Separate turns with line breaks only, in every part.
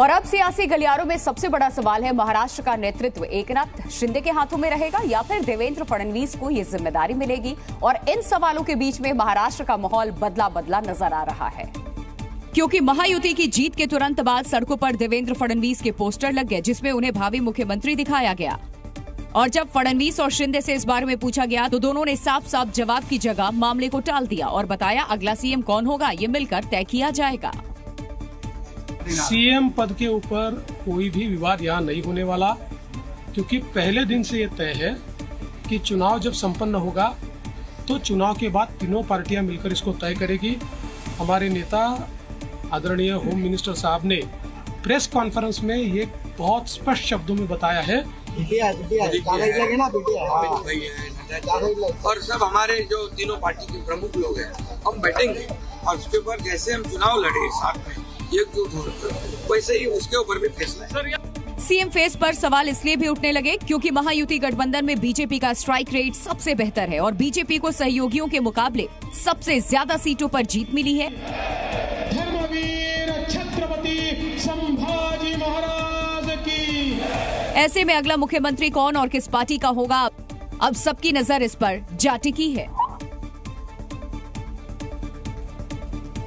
और अब सियासी गलियारों में सबसे बड़ा सवाल है, महाराष्ट्र का नेतृत्व एकनाथ शिंदे के हाथों में रहेगा या फिर देवेंद्र फडणवीस को ये जिम्मेदारी मिलेगी। और इन सवालों के बीच में महाराष्ट्र का माहौल बदला बदला नजर आ रहा है, क्योंकि महायुति की जीत के तुरंत बाद सड़कों पर देवेंद्र फडणवीस के पोस्टर लग गए, जिसमें उन्हें भावी मुख्यमंत्री दिखाया गया। और जब फडणवीस और शिंदे से इस बारे में पूछा गया तो दोनों ने साफ साफ जवाब की जगह मामले को टाल दिया और बताया अगला सीएम कौन होगा ये मिलकर तय किया जाएगा।
सीएम पद के ऊपर कोई भी विवाद यहाँ नहीं होने वाला, क्योंकि पहले दिन से ये तय है कि चुनाव जब संपन्न होगा तो चुनाव के बाद तीनों पार्टियां मिलकर इसको तय करेगी। हमारे नेता आदरणीय होम मिनिस्टर साहब ने प्रेस कॉन्फ्रेंस में ये बहुत स्पष्ट शब्दों में बताया है।
और सब हमारे जो तीनों पार्टी के प्रमुख लोग हैं, हम बैठेंगे और उसके ऊपर जैसे हम चुनाव लड़े साथ में एकजुट हो, वैसे ही उसके ऊपर भी फैसला है।
सीएम फेस पर सवाल इसलिए भी उठने लगे क्योंकि महायुति गठबंधन में बीजेपी का स्ट्राइक रेट सबसे बेहतर है और बीजेपी को सहयोगियों के मुकाबले सबसे ज्यादा सीटों पर जीत मिली है।
धर्मवीर छत्रपति संभाजी महाराज की।
ऐसे में अगला मुख्यमंत्री कौन और किस पार्टी का होगा, अब सबकी नजर इस पर जा टिकी है।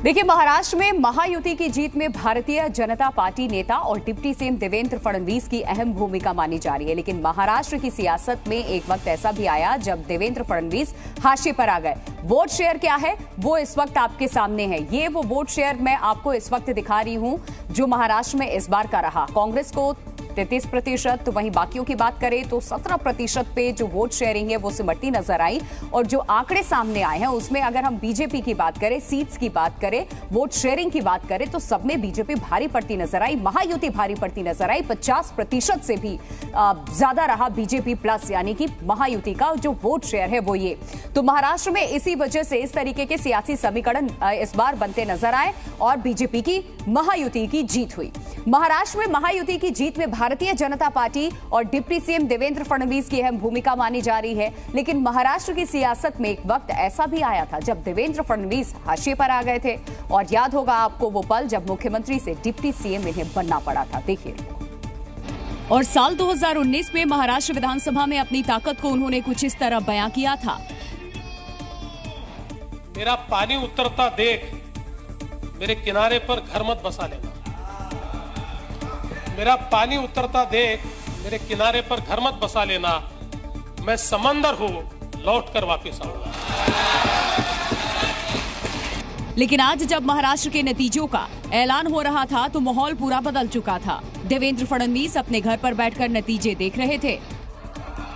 देखिए, महाराष्ट्र में महायुति की जीत में भारतीय जनता पार्टी नेता और डिप्टी सीएम देवेंद्र फडणवीस की अहम भूमिका मानी जा रही है, लेकिन महाराष्ट्र की सियासत में एक वक्त ऐसा भी आया जब देवेंद्र फडणवीस हाशिए पर आ गए। वोट शेयर क्या है वो इस वक्त आपके सामने है। ये वो वोट शेयर मैं आपको इस वक्त दिखा रही हूं जो महाराष्ट्र में इस बार का रहा। कांग्रेस को 33%, तो वहीं बाकियों की बात करें तो 17% पे जो वोट शेयरिंग है वो सिमटती नजर आई। और जो आंकड़े सामने आए हैं उसमें अगर हम बीजेपी की बात करें, सीट्स की बात करें, वोट शेयरिंग की बात करें तो सब में बीजेपी भारी पड़ती नजर आई, महायुति भारी पड़ती नजर आई। 50% से भी ज्यादा रहा बीजेपी प्लस, यानी कि महायुति का जो वोट शेयर है वो ये। तो महाराष्ट्र में इसी वजह से इस तरीके के सियासी समीकरण इस बार बनते नजर आए और बीजेपी की महायुति की जीत हुई। महाराष्ट्र में महायुति की जीत में भारतीय जनता पार्टी और डिप्टी सीएम देवेंद्र फडणवीस की अहम भूमिका मानी जा रही है, लेकिन महाराष्ट्र की सियासत में एक वक्त ऐसा भी आया था जब देवेंद्र फडणवीस हाशिए पर आ गए थे और याद होगा आपको वो पल जब मुख्यमंत्री से डिप्टी सीएम इन्हें बनना पड़ा था। देखिए, और साल 2019 में महाराष्ट्र विधानसभा में अपनी ताकत को उन्होंने कुछ इस तरह बयां किया था।
मेरा पानी उतरता देख मेरे किनारे पर घर मत बसा लेना। मेरा पानी उतरता देख मेरे किनारे पर घर मत बसा लेना। मैं समंदर हूं, लौट कर वापस आऊंगा।
लेकिन आज जब महाराष्ट्र के नतीजों का ऐलान हो रहा था तो माहौल पूरा बदल चुका था। देवेंद्र फडणवीस अपने घर पर बैठकर नतीजे देख रहे थे,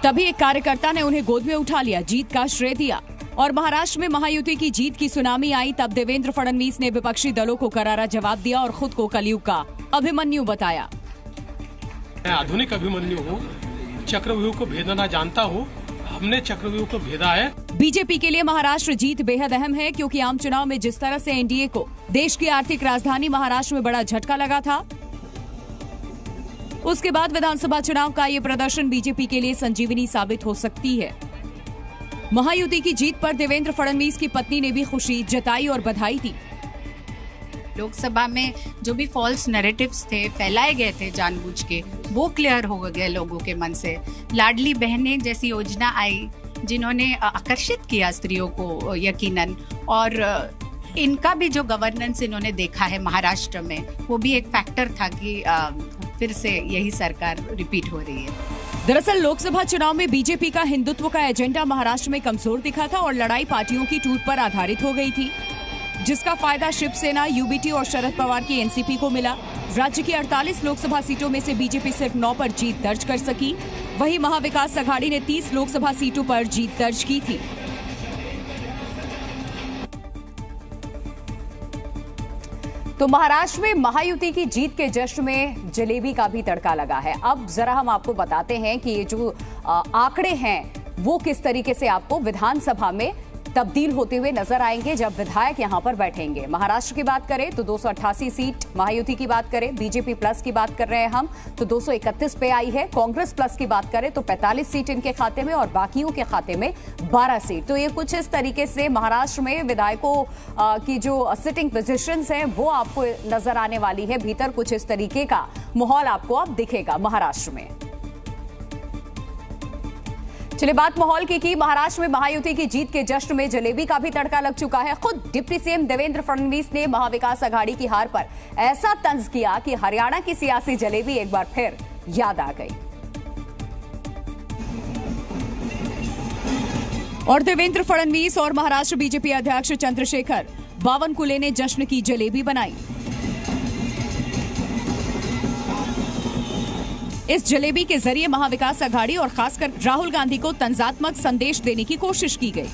तभी एक कार्यकर्ता ने उन्हें गोद में उठा लिया, जीत का श्रेय दिया। और महाराष्ट्र में महायुति की जीत की सुनामी आई तब देवेंद्र फडणवीस ने विपक्षी दलों को करारा जवाब दिया और खुद को कलयुग का अभिमन्यु बताया।
मैं आधुनिक अभिमन्यु हूँ, चक्रव्यूह को भेदना जानता हूँ, हमने चक्रव्यूह को भेदा है।
बीजेपी के लिए महाराष्ट्र जीत बेहद अहम है क्योंकि आम चुनाव में जिस तरह से एनडीए को देश की आर्थिक राजधानी महाराष्ट्र में बड़ा झटका लगा था, उसके बाद विधानसभा चुनाव का ये प्रदर्शन बीजेपी के लिए संजीवनी साबित हो सकती है। महायुति की जीत पर देवेंद्र फडणवीस की पत्नी ने भी खुशी जताई और बधाई दी।
लोकसभा में जो भी फॉल्स नैरेटिव्स थे, फैलाए गए थे जानबूझ के, वो क्लियर हो गए लोगों के मन से। लाडली बहनें जैसी योजना आई जिन्होंने आकर्षित किया स्त्रियों को यकीनन, और इनका भी जो गवर्नेंस इन्होंने देखा है महाराष्ट्र में, वो भी एक फैक्टर था कि फिर से यही सरकार रिपीट हो रही है।
दरअसल लोकसभा चुनाव में बीजेपी का हिंदुत्व का एजेंडा महाराष्ट्र में कमजोर दिखा था और लड़ाई पार्टियों की टूट पर आधारित हो गई थी, जिसका फायदा शिवसेना, यूबीटी और शरद पवार की एनसीपी को मिला। राज्य की 48 लोकसभा सीटों में से बीजेपी सिर्फ 9 पर जीत दर्ज कर सकी, वहीं महाविकास अघाड़ी ने 30 लोकसभा सीटों पर जीत दर्ज की थी। तो महाराष्ट्र में महायुति की जीत के जश्न में जलेबी का भी तड़का लगा है। अब जरा हम आपको बताते हैं कि ये जो आंकड़े हैं वो किस तरीके से आपको विधानसभा में तब्दील होते हुए नजर आएंगे जब विधायक यहां पर बैठेंगे। महाराष्ट्र की बात करें तो 288 सीट, महायुति की बात करें, बीजेपी प्लस की बात कर रहे हैं हम तो 231 पे आई है। कांग्रेस प्लस की बात करें तो 45 सीट इनके खाते में और बाकियों के खाते में 12 सीट। तो ये कुछ इस तरीके से महाराष्ट्र में विधायकों की जो सिटिंग पोजीशंस हैं वो आपको नजर आने वाली है। भीतर कुछ इस तरीके का माहौल आपको अब दिखेगा महाराष्ट्र में। चलिए बात माहौल की महाराष्ट्र में महायुति की जीत के जश्न में जलेबी का भी तड़का लग चुका है। खुद डिप्टी सीएम देवेंद्र फडणवीस ने महाविकास आघाड़ी की हार पर ऐसा तंज किया कि हरियाणा की सियासी जलेबी एक बार फिर याद आ गई। और देवेंद्र फडणवीस और महाराष्ट्र बीजेपी अध्यक्ष चंद्रशेखर बावनकुले ने जश्न की जलेबी बनाई। इस जलेबी के जरिए महाविकास आघाड़ी और खासकर राहुल गांधी को तंजात्मक संदेश देने की कोशिश की गई।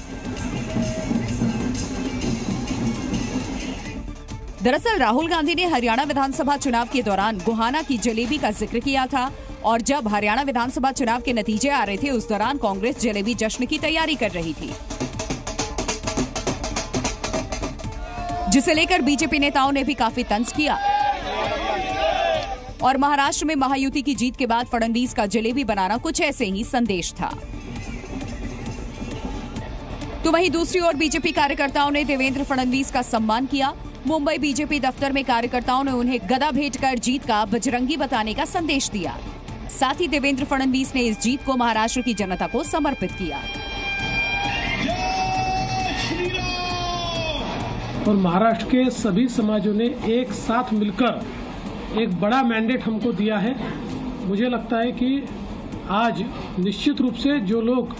दरअसल राहुल गांधी ने हरियाणा विधानसभा चुनाव के दौरान गोहाना की जलेबी का जिक्र किया था और जब हरियाणा विधानसभा चुनाव के नतीजे आ रहे थे उस दौरान कांग्रेस जलेबी जश्न की तैयारी कर रही थी, जिसे लेकर बीजेपी नेताओं ने भी काफी तंज किया। और महाराष्ट्र में महायुति की जीत के बाद फडणवीस का जलेबी बनाना कुछ ऐसे ही संदेश था। तो वहीं दूसरी ओर बीजेपी कार्यकर्ताओं ने देवेंद्र फडणवीस का सम्मान किया। मुंबई बीजेपी दफ्तर में कार्यकर्ताओं ने उन्हें गदा भेंट कर जीत का बजरंगी बताने का संदेश दिया। साथ ही देवेंद्र फडणवीस ने इस जीत को महाराष्ट्र की जनता को समर्पित किया।
और महाराष्ट्र के सभी समाजों ने एक साथ मिलकर एक बड़ा मैंडेट हमको दिया है। मुझे लगता है कि आज निश्चित रूप से जो लोग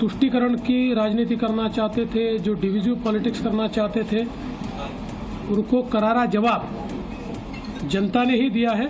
तुष्टीकरण की राजनीति करना चाहते थे, जो डिविजिव पॉलिटिक्स करना चाहते थे, उनको करारा जवाब जनता ने ही दिया है।